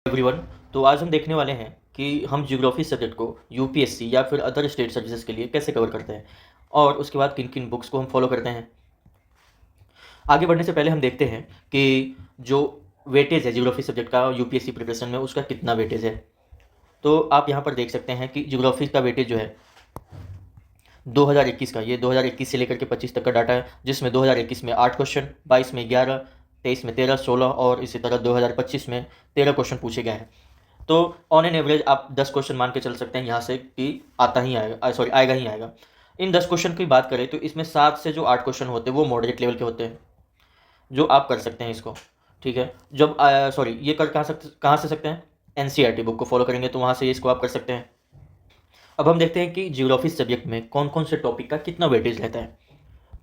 Everyone. तो आज हम देखने वाले हैं कि हम ज्योग्राफी सब्जेक्ट को यूपीएससी या फिर अदर स्टेट सर्विसेज के लिए कैसे कवर करते हैं और उसके बाद किन किन बुक्स को हम फॉलो करते हैं। आगे बढ़ने से पहले हम देखते हैं कि जो वेटेज है ज्योग्राफी सब्जेक्ट का यूपीएससी प्रिपरेशन में उसका कितना वेटेज है। तो आप यहाँ पर देख सकते हैं कि ज्योग्राफी का वेटेज जो है 2021 का, ये 2021 से लेकर के 25 तक का डाटा है, जिसमें 2021 में 8 क्वेश्चन, 22 में 11, 23 में 13, 16 और इसी तरह 2025 में 13 क्वेश्चन पूछे गए हैं। तो ऑन एन एवरेज आप 10 क्वेश्चन मान के चल सकते हैं यहाँ से कि आता ही आएगा, सॉरी आएगा ही आएगा। इन 10 क्वेश्चन की बात करें तो इसमें 7 से जो 8 क्वेश्चन होते हैं वो मॉडरेट लेवल के होते हैं, जो आप कर सकते हैं इसको। ठीक है, जब सॉरी ये कर कहाँ से सकते हैं, एनसीईआरटी बुक को फॉलो करेंगे तो वहाँ से इसको आप कर सकते हैं। अब हम देखते हैं कि ज्योग्राफी सब्जेक्ट में कौन कौन से टॉपिक का कितना वेटेज रहता है।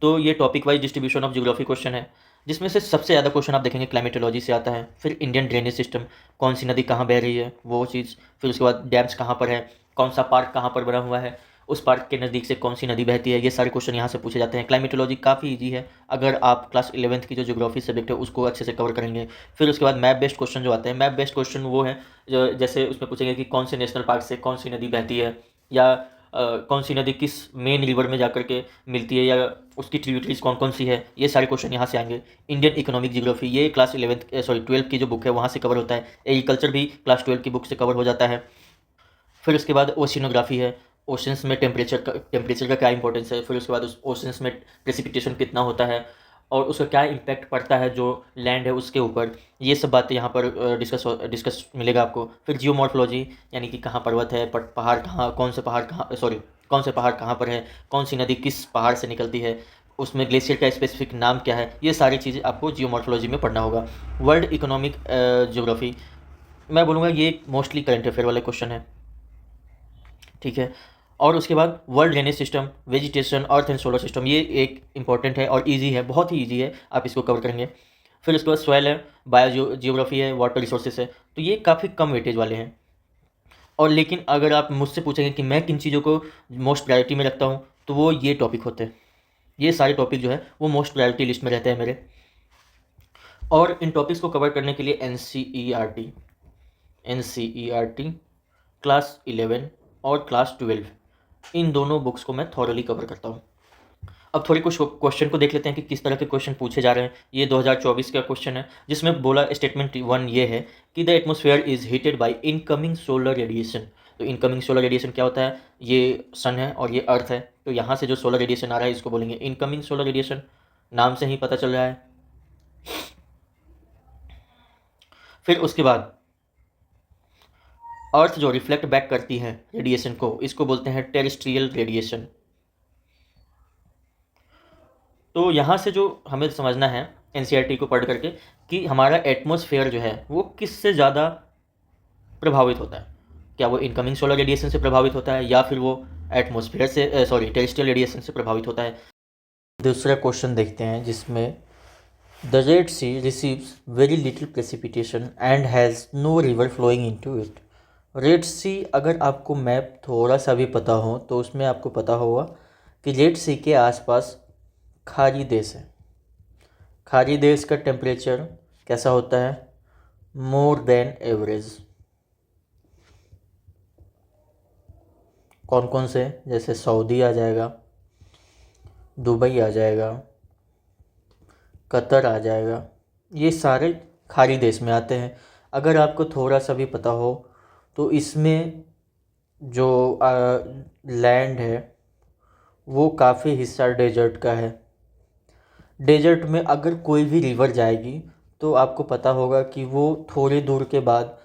तो ये topic wise distribution of geography question है, जिसमें से सबसे ज़्यादा क्वेश्चन आप देखेंगे क्लाइमेटोलॉजी से आता है, फिर इंडियन ड्रेनेज सिस्टम, कौन सी नदी कहाँ बह रही है वो चीज़, फिर उसके बाद डैम्स कहाँ पर है, कौन सा पार्क कहाँ पर बना हुआ है, उस पार्क के नज़दीक से कौन सी नदी बहती है। ये सारे क्वेश्चन यहाँ से पूछे जाते हैं। क्लाइमेटोलॉजी काफ़ी ईजी है अगर आप क्लास 11th की जो ज्योग्राफी सब्जेक्ट है उसको अच्छे से कवर करेंगे। फिर उसके बाद मैप बेस्ड क्वेश्चन जो आते हैं, मैप बेस्ड क्वेश्चन वो है जैसे उसमें पूछेंगे कि कौन से नेशनल पार्क से कौन सी नदी बहती है, या कौन सी नदी किस मेन रिवर में जाकर के मिलती है, या उसकी ट्रिब्यूटरीज कौन कौन सी है। ये सारे क्वेश्चन यहाँ से आएंगे। इंडियन इकोनॉमिक ज्योग्राफी ये क्लास 12th की जो बुक है वहाँ से कवर होता है। एग्रीकल्चर भी क्लास 12 की बुक से कवर हो जाता है। फिर उसके बाद ओशिनोग्राफी है, ओशंस में टेम्परेचर का क्या इंपॉर्टेंस है, फिर उसके बाद उस ओशंस में प्रेसिपिटेशन कितना होता है और उसका क्या इम्पैक्ट पड़ता है जो लैंड है उसके ऊपर। ये सब बातें यहाँ पर डिस्कस मिलेगा आपको। फिर जियोमॉर्फोलॉजी यानी कि कहाँ पर्वत है, पहाड़ कहाँ, कौन से पहाड़ कहाँ पर है, कौन सी नदी किस पहाड़ से निकलती है, उसमें ग्लेशियर का स्पेसिफिक नाम क्या है। ये सारी चीज़ें आपको जियोमॉर्फोलॉजी में पढ़ना होगा। वर्ल्ड इकोनॉमिक ज्योग्राफी मैं बोलूँगा ये मोस्टली करंट अफेयर वाले क्वेश्चन है। ठीक है, और उसके बाद world drainage system, vegetation, earth and solar system, ये एक इंपॉर्टेंट है और इजी है, बहुत ही इजी है, आप इसको कवर करेंगे। फिर उसके बाद सॉइल है, बायो जियोग्राफी है, वाटर रिसोर्सेज है, तो ये काफ़ी कम वेटेज वाले हैं। और लेकिन अगर आप मुझसे पूछेंगे कि मैं किन चीज़ों को मोस्ट प्रायोरिटी में रखता हूँ तो वो ये टॉपिक होते हैं। ये सारे टॉपिक जो है वो मोस्ट प्रायोरिटी लिस्ट में रहते हैं मेरे। और इन टॉपिक्स को कवर करने के लिए N C E R T class 11 और क्लास 12 इन दोनों बुक्स को मैं थॉरली कवर करता हूँ। अब थोड़ी कुछ क्वेश्चन को देख लेते हैं कि किस तरह के क्वेश्चन पूछे जा रहे हैं। ये 2024 का क्वेश्चन है, जिसमें बोला स्टेटमेंट 1 ये है कि the atmosphere is heated bye incoming solar radiation. तो इनकमिंग सोलर रेडिएशन क्या होता है, ये सन है और ये अर्थ है, तो यहाँ से जो सोलर रेडिएशन आ रहा है इसको बोलेंगे इनकमिंग सोलर रेडिएशन, नाम से ही पता चल रहा है। फिर उसके बाद अर्थ जो रिफ्लेक्ट बैक करती है रेडिएशन को, इसको बोलते हैं टेरेस्ट्रियल रेडिएशन। तो यहाँ से जो हमें समझना है एनसीईआरटी को पढ़ करके कि हमारा एटमॉस्फेयर जो है वो किससे ज़्यादा प्रभावित होता है, क्या वो इनकमिंग सोलर रेडिएशन से प्रभावित होता है या फिर वो एटमॉस्फेयर से टेरेस्ट्रियल रेडिएशन से प्रभावित होता है। दूसरा क्वेश्चन देखते हैं, जिसमें the Red Sea receives very little precipitation and has no river flowing into it. Red Sea, अगर आपको मैप थोड़ा सा भी पता हो तो उसमें आपको पता होगा कि रेड सी के आसपास खारी देश है। खारी देश का टेम्परेचर कैसा होता है, मोर देन एवरेज। कौन कौन से, जैसे सऊदी आ जाएगा, दुबई आ जाएगा, कतर आ जाएगा, ये सारे खाड़ी देश में आते हैं। अगर आपको थोड़ा सा भी पता हो तो इसमें जो लैंड है वो काफ़ी हिस्सा डेजर्ट का है। डेजर्ट में अगर कोई भी रिवर जाएगी तो आपको पता होगा कि वो थोड़ी दूर के बाद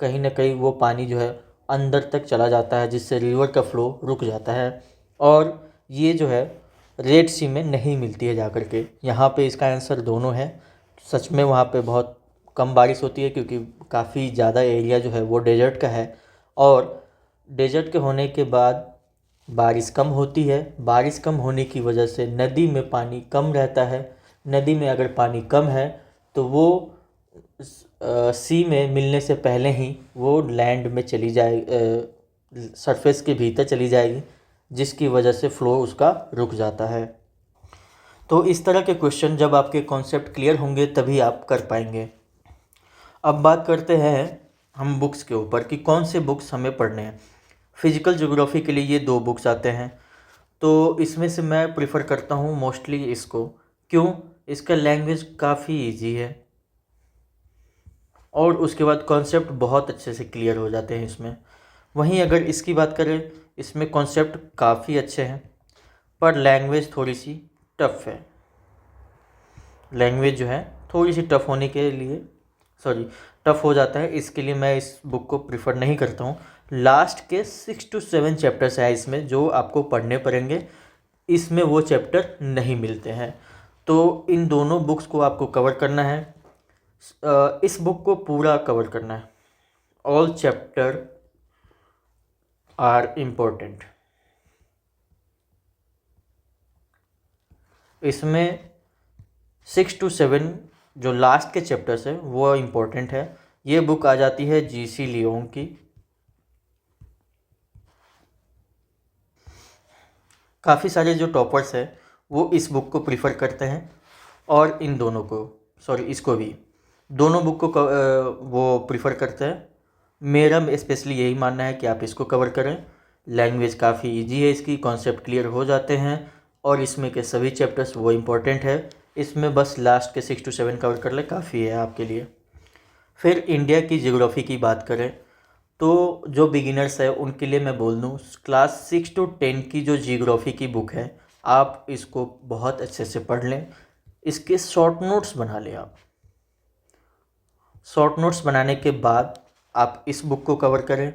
कहीं ना कहीं वो पानी जो है अंदर तक चला जाता है, जिससे रिवर का फ्लो रुक जाता है। और ये जो है रेड सी में नहीं मिलती है जाकर के। यहाँ पे इसका आंसर दोनों है। सच में वहाँ पे बहुत कम बारिश होती है क्योंकि काफ़ी ज़्यादा एरिया जो है वो डेजर्ट का है, और डेजर्ट के होने के बाद बारिश कम होती है। बारिश कम होने की वजह से नदी में पानी कम रहता है। नदी में अगर पानी कम है तो वो सी में मिलने से पहले ही वो लैंड में चली जाए, सरफेस के भीतर चली जाएगी, जिसकी वजह से फ्लो उसका रुक जाता है। तो इस तरह के क्वेश्चन जब आपके कॉन्सेप्ट क्लियर होंगे तभी आप कर पाएंगे। अब बात करते हैं हम बुक्स के ऊपर कि कौन से बुक्स हमें पढ़ने हैं। फिजिकल ज्योग्राफी के लिए ये 2 बुक्स आते हैं, तो इसमें से मैं प्रेफर करता हूँ मोस्टली इसको। क्यों? इसका लैंग्वेज काफ़ी इजी है और उसके बाद कॉन्सेप्ट बहुत अच्छे से क्लियर हो जाते हैं इसमें। वहीं अगर इसकी बात करें, इसमें कॉन्सेप्ट काफ़ी अच्छे हैं पर लैंग्वेज थोड़ी सी टफ है। लैंग्वेज जो है थोड़ी सी टफ होने के लिए टफ हो जाता है, इसके लिए मैं इस बुक को प्रिफर नहीं करता हूँ। लास्ट के 6 to 7 चैप्टर्स हैं इसमें जो आपको पढ़ने पड़ेंगे, इसमें वो चैप्टर नहीं मिलते हैं। तो इन दोनों बुक्स को आपको कवर करना है, इस बुक को पूरा कवर करना है। All chapter are important. इसमें 6 to 7 जो लास्ट के चैप्टर्स है वो इम्पोर्टेंट है। ये बुक आ जाती है जीसी लियोंग की। काफ़ी सारे जो टॉपर्स हैं वो इस बुक को प्रीफर करते हैं और इन दोनों को इसको भी, दोनों बुक को वो प्रीफर करते हैं। मेरा स्पेशली यही मानना है कि आप इसको कवर करें। लैंग्वेज काफ़ी इजी है इसकी, कॉन्सेप्ट क्लियर हो जाते हैं और इसमें के सभी चैप्टर्स वो इम्पोर्टेंट है। इसमें बस लास्ट के 6 to 7 कवर कर ले काफ़ी है आपके लिए। फिर इंडिया की ज्योग्राफी की बात करें तो जो बिगिनर्स है उनके लिए मैं बोल दूँ, क्लास 6 to 10 की जो ज्योग्राफी की बुक है आप इसको बहुत अच्छे से पढ़ लें। इसके शॉर्ट नोट्स बना लें आप। शॉर्ट नोट्स बनाने के बाद आप इस बुक को कवर करें।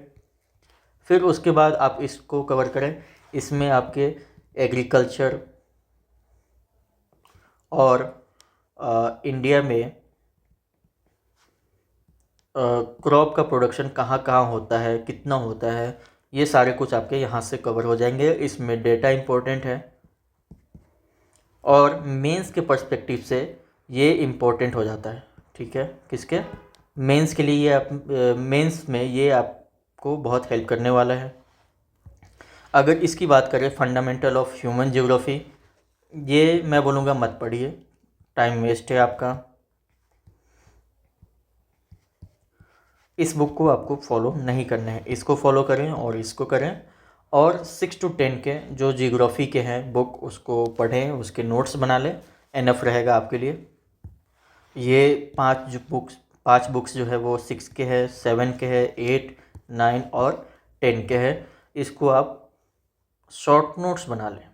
फिर उसके बाद आप इसको कवर करें। इसमें आपके एग्रीकल्चर और इंडिया में क्रॉप का प्रोडक्शन कहाँ कहाँ होता है, कितना होता है, ये सारे कुछ आपके यहाँ से कवर हो जाएंगे। इसमें डेटा इम्पोर्टेंट है और मेंस के पर्सपेक्टिव से ये इम्पोर्टेंट हो जाता है। ठीक है, किसके? मेंस के लिए ये आप मेंस में ये आपको बहुत हेल्प करने वाला है। अगर इसकी बात करें फंडामेंटल ऑफ ह्यूमन ज्योग्राफी, ये मैं बोलूँगा मत पढ़िए, टाइम वेस्ट है आपका। इस बुक को आपको फॉलो नहीं करना है, इसको फॉलो करें और इसको करें। और 6 to 10 के जो जियोग्राफी के हैं बुक उसको पढ़ें, उसके नोट्स बना लें, एनफ रहेगा आपके लिए। ये 5 बुक्स जो है वो 6 के है, 7 के है, 8, 9 और 10 के है। इसको आप शॉर्ट नोट्स बना लें।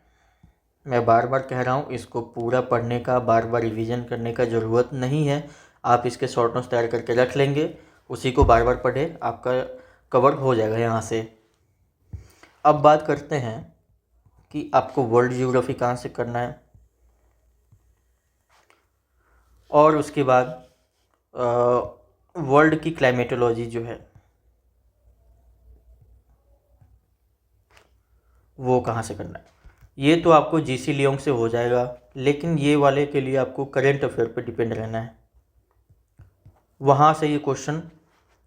मैं बार बार कह रहा हूँ, इसको पूरा पढ़ने का बार बार रिवीजन करने का ज़रूरत नहीं है। आप इसके शॉर्ट नोट्स तैयार करके रख लेंगे, उसी को बार बार पढ़े, आपका कवर हो जाएगा यहाँ से। अब बात करते हैं कि आपको वर्ल्ड ज्योग्राफी कहाँ से करना है और उसके बाद वर्ल्ड की क्लाइमेटोलॉजी जो है वो कहाँ से करना है। ये तो आपको जीसी लियोंग से हो जाएगा, लेकिन ये वाले के लिए आपको करंट अफेयर पे डिपेंड रहना है। वहाँ से ये क्वेश्चन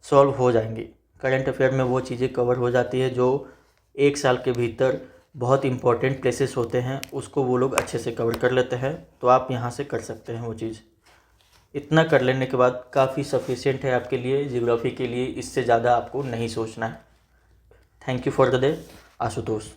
सॉल्व हो जाएंगे। करंट अफेयर में वो चीज़ें कवर हो जाती है जो 1 साल के भीतर बहुत इंपॉर्टेंट प्लेसेस होते हैं, उसको वो लोग अच्छे से कवर कर लेते हैं। तो आप यहाँ से कर सकते हैं वो चीज़। इतना कर लेने के बाद काफ़ी सफिशिएंट है आपके लिए, ज्योग्राफी के लिए। इससे ज़्यादा आपको नहीं सोचना है। Thank you for the day, Ashutosh.